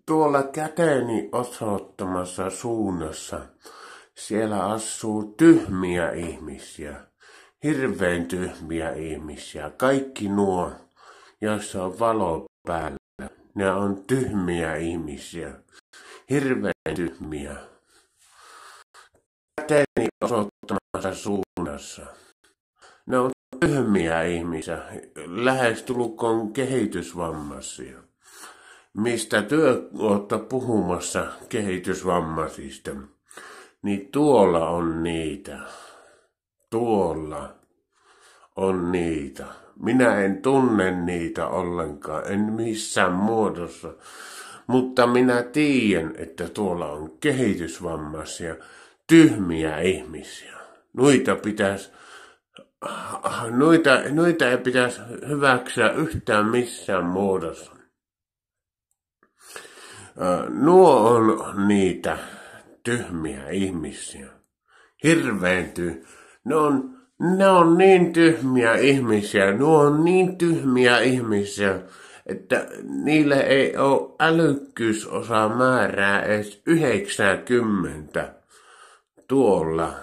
Tuolla käteni osoittamassa suunnassa siellä asuu tyhmiä ihmisiä, hirveän tyhmiä ihmisiä. Kaikki nuo, joissa on valo päällä, ne on tyhmiä ihmisiä, hirveän tyhmiä. Käteni osoittamassa suunnassa. Ne on tyhmiä ihmisiä, lähestulkoon kehitysvammaisia. Mistä työ olette puhumassa kehitysvammaisista, niin tuolla on niitä. Tuolla on niitä. Minä en tunne niitä ollenkaan, en missään muodossa. Mutta minä tiedän, että tuolla on kehitysvammaisia, tyhmiä ihmisiä. Noita ei pitäisi hyväksyä yhtään missään muodossa. Nuo on niitä tyhmiä ihmisiä. Hirveän ne on niin tyhmiä ihmisiä, nuo on niin tyhmiä ihmisiä, että niille ei ole älykkyysosa määrää edes 90 tuolla.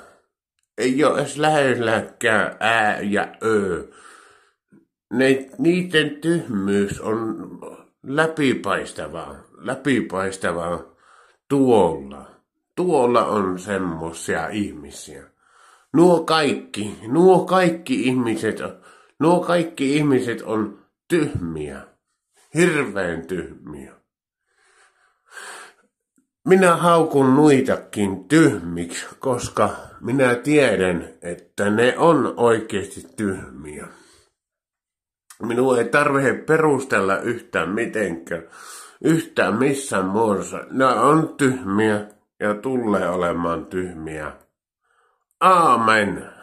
Ei ole edes lähelläkään ää ja ö. Niiden tyhmyys on läpipaistavaa tuolla. Tuolla on semmoisia ihmisiä. Nuo kaikki ihmiset on tyhmiä, hirveän tyhmiä. Minä haukun nuitakin tyhmiksi, koska minä tiedän, että ne on oikeasti tyhmiä. Minun ei tarvitse perustella yhtään missään muodossa. Ne on tyhmiä ja tulee olemaan tyhmiä. Aamen.